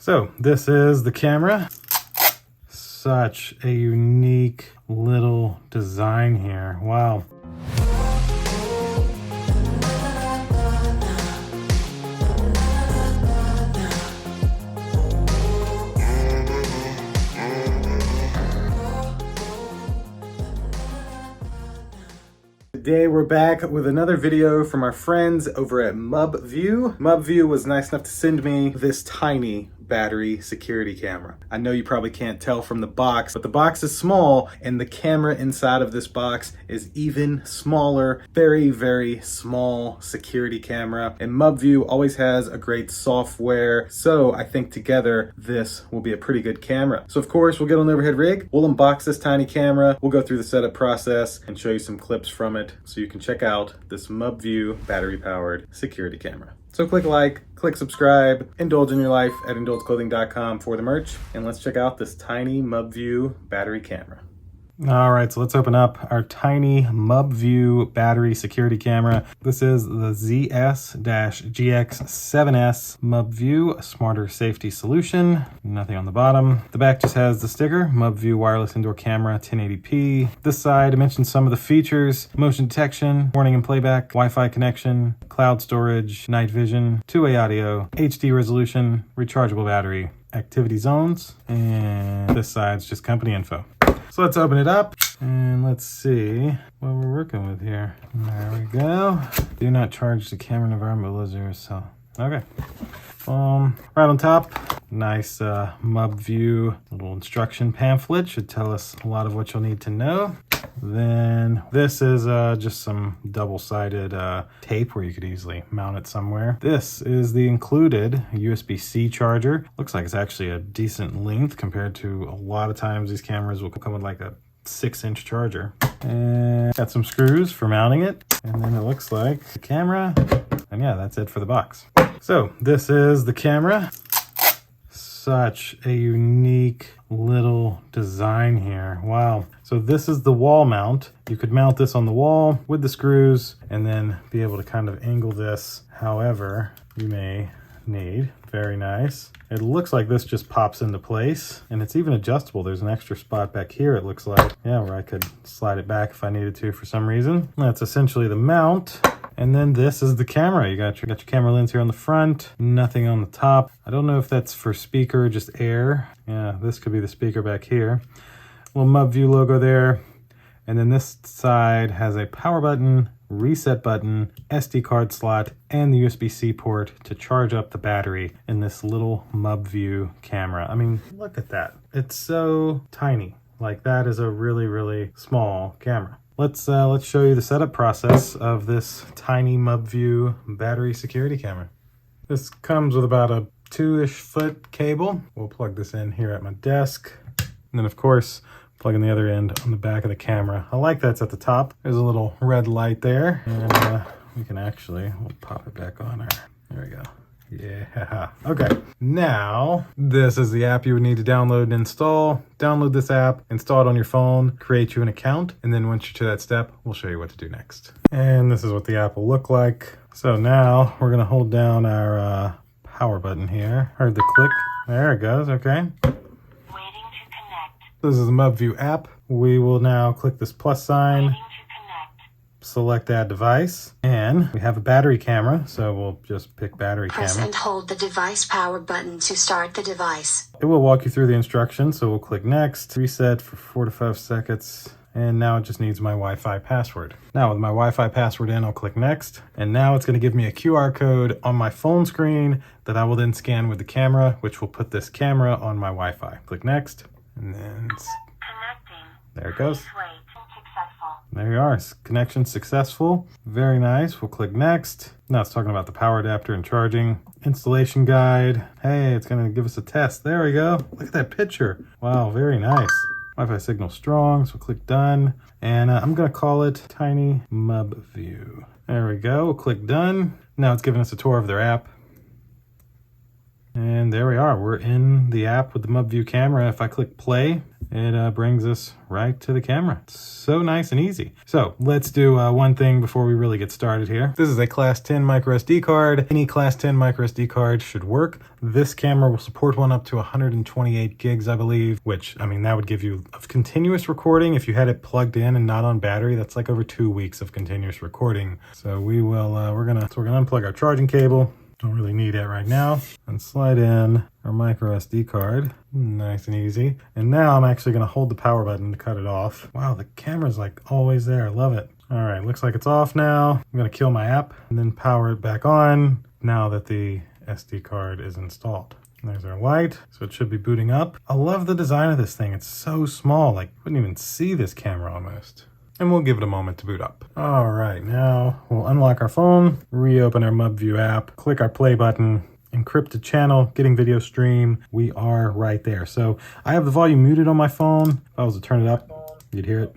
So this is the camera. Such a unique little design here. Wow. Today we're back with another video from our friends over at MubView. MubView was nice enough to send me this tiny battery security camera. I know you probably can't tell from the box, but the box is small and the camera inside of this box is even smaller. Very, very small security camera. And MubView always has a great software. So I think together this will be a pretty good camera. So of course we'll get on the overhead rig. We'll unbox this tiny camera. We'll go through the setup process and show you some clips from it so you can check out this MubView battery powered security camera. So click like, click subscribe, indulge in your life at indulgeclothing.com for the merch, and let's check out this tiny MubView battery camera. All right, so let's open up our tiny MubView battery security camera. This is the ZS-GX7S MubView Smarter Safety Solution. Nothing on the bottom. The back just has the sticker, MubView Wireless Indoor Camera 1080p. This side, I mentioned some of the features: motion detection, warning and playback, Wi-Fi connection, cloud storage, night vision, two-way audio, HD resolution, rechargeable battery, activity zones, and this side's just company info. So let's open it up and let's see what we're working with here. There we go. Do not charge the camera in environment below 0 cell. Okay. Right on top, nice MubView little instruction pamphlet. Should tell us a lot of what you'll need to know. Then this is just some double-sided tape where you could easily mount it somewhere. This is the included USB-C charger. Looks like it's actually a decent length compared to a lot of times these cameras will come with like a 6-inch charger. And got some screws for mounting it. And then it looks like the camera. And yeah, that's it for the box. So this is the camera. Such a unique little design here. Wow. So this is the wall mount. You could mount this on the wall with the screws and then be able to kind of angle this however you may need. Very nice. It looks like this just pops into place and it's even adjustable. There's an extra spot back here, it looks like. Yeah, where I could slide it back if I needed to for some reason. That's essentially the mount. And then this is the camera. You got your camera lens here on the front, nothing on the top. I don't know if that's for speaker or just air. Yeah, this could be the speaker back here. Little MubView logo there. And then this side has a power button, reset button, SD card slot, and the USB-C port to charge up the battery in this little MubView camera. I mean, look at that. It's so tiny. Like, that is a really, really small camera. Let's show you the setup process of this tiny MubView battery security camera. This comes with about a 2-ish foot cable. We'll plug this in here at my desk. And then of course, plug in the other end on the back of the camera. I like that's at the top. There's a little red light there. And we can actually, we'll pop it back on there. There we go. Yeah. Okay. Now, this is the app you would need to download and install. Download this app, install it on your phone, create you an account, and then once you're to that step, we'll show you what to do next. And this is what the app will look like. So now we're going to hold down our power button here. Heard the click. There it goes. Okay. Waiting to connect. This is the MubView app. We will now click this plus sign. Waiting to connect. Select add device, and we have a battery camera, so we'll just pick battery Press camera. and hold the device power button to start the device. It will walk you through the instructions, so we'll click next, reset for 4 to 5 seconds, and now it just needs my Wi-Fi password. Now with my Wi-Fi password in, I'll click next, and now it's going to give me a QR code on my phone screen that I will then scan with the camera, which will put this camera on my Wi-Fi. Click next, and then Connecting. there it goes. Please wait. Successful. There you are. Connection successful. Very nice. We'll click next. Now it's talking about the power adapter and charging. Installation guide. Hey, it's going to give us a test. There we go. Look at that picture. Wow, very nice. Wi-Fi signal strong, so click done. And I'm going to call it Tiny MubView. There we go. We'll click done. Now it's giving us a tour of their app. And there we are. We're in the app with the MubView camera. If I click play, it brings us right to the camera. It's so nice and easy. So let's do one thing before we really get started here. This is a Class 10 micro SD card. Any Class 10 micro SD card should work. This camera will support one up to 128 gigs, I believe, which, I mean, that would give you of continuous recording. If you had it plugged in and not on battery, that's like over 2 weeks of continuous recording. So we will, we're gonna unplug our charging cable. Don't really need it right now. And slide in our micro SD card. Nice and easy. And now I'm actually gonna hold the power button to cut it off. Wow, the camera's like always there. I love it. All right, looks like it's off now. I'm gonna kill my app and then power it back on now that the SD card is installed. And there's our light, so it should be booting up. I love the design of this thing. It's so small, like you wouldn't even see this camera almost. And we'll give it a moment to boot up. All right, now we'll unlock our phone, reopen our MubView app, click our play button, encrypted channel, getting video stream. We are right there. So I have the volume muted on my phone. If I was to turn it up, you'd hear it.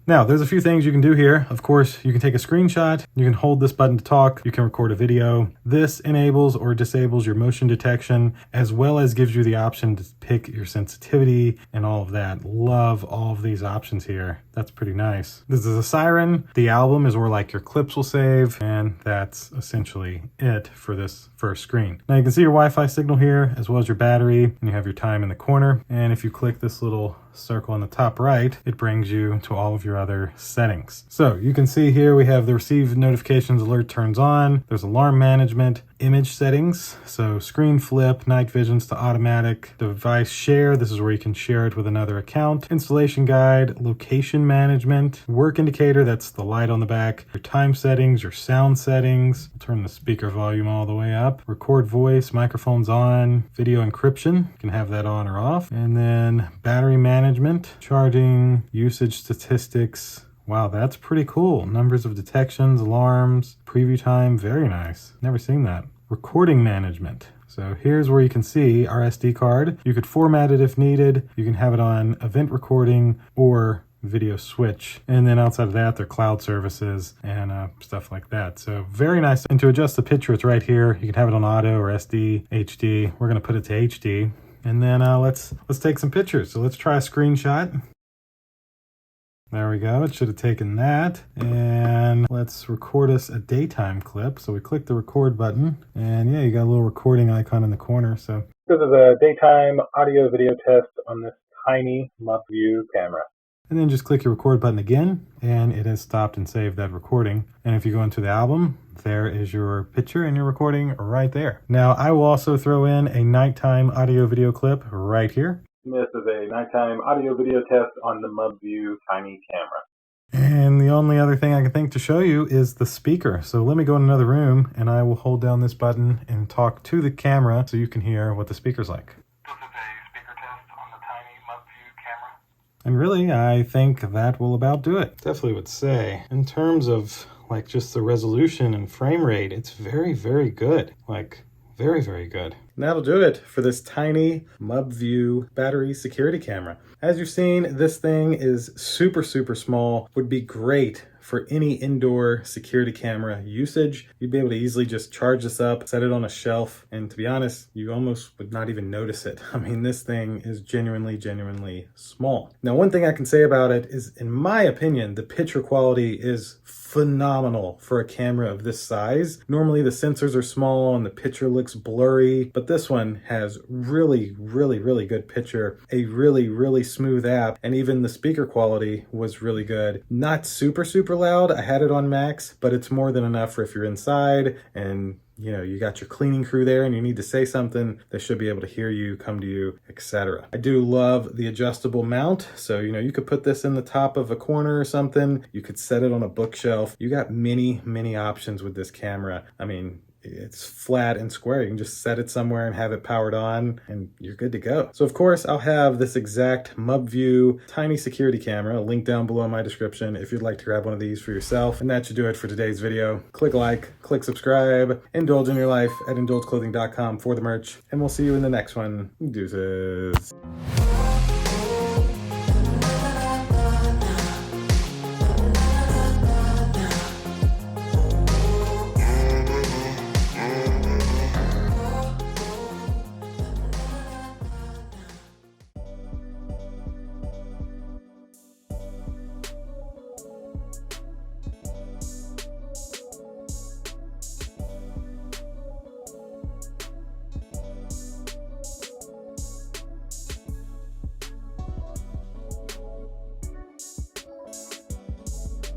Now, there's a few things you can do here. Of course, you can take a screenshot. You can hold this button to talk. You can record a video. This enables or disables your motion detection, as well as gives you the option to pick your sensitivity and all of that. Love all of these options here. That's pretty nice. This is a siren. The album is where like your clips will save, and that's essentially it for this first screen. Now you can see your Wi-Fi signal here, as well as your battery, and you have your time in the corner. And if you click this little circle on the top right, it brings you to all of your other settings. So you can see here we have the receive notifications alert turns on. There's alarm management, image settings, so screen flip, night visions to automatic, device share, this is where you can share it with another account, installation guide, location management, work indicator, that's the light on the back, your time settings, your sound settings, turn the speaker volume all the way up, record voice, microphones on, video encryption, you can have that on or off, and then battery management, charging, usage statistics. Wow, that's pretty cool. Numbers of detections, alarms, preview time, very nice. Never seen that. Recording management. So here's where you can see our SD card. You could format it if needed. You can have it on event recording or video switch. And then outside of that, there are cloud services and stuff like that. So very nice. And to adjust the picture, it's right here. You can have it on auto or SD, HD. We're gonna put it to HD. And then let's take some pictures. So let's try a screenshot. There we go, it should have taken that. And let's record us a daytime clip. So we click the record button and yeah, you got a little recording icon in the corner. So this is a daytime audio video test on this tiny MubView camera. And then just click your record button again and it has stopped and saved that recording. And if you go into the album, there is your picture and your recording right there. Now I will also throw in a nighttime audio video clip right here. This is a nighttime audio video test on the MubView tiny camera. And the only other thing I can think to show you is the speaker. So let me go in another room and I will hold down this button and talk to the camera so you can hear what the speaker's like. This is a speaker test on the tiny MubView camera. And really, I think that will about do it. Definitely would say, in terms of like just the resolution and frame rate, it's very, very good. Like, very, very good. And that'll do it for this tiny MubView battery security camera. As you've seen, this thing is super, super small. Would be great for any indoor security camera usage. You'd be able to easily just charge this up, set it on a shelf, and to be honest, you almost would not even notice it. I mean, this thing is genuinely, genuinely small. Now, one thing I can say about it is, in my opinion, the picture quality is phenomenal for a camera of this size. Normally the sensors are small and the picture looks blurry, but this one has really, really, really good picture, a really, really smooth app, and even the speaker quality was really good. Not super, super loud. I had it on max, but it's more than enough for if you're inside and you know, you got your cleaning crew there and you need to say something, they should be able to hear you, come to you, etc. I do love the adjustable mount. So, you know, you could put this in the top of a corner or something. You could set it on a bookshelf. You got many, many options with this camera. I mean, it's flat and square. You can just set it somewhere and have it powered on and you're good to go. So of course, I'll have this exact MubView tiny security camera linked down below in my description if you'd like to grab one of these for yourself. And that should do it for today's video. Click like, click subscribe, indulge in your life at indulgeclothing.com for the merch. And we'll see you in the next one. Deuces.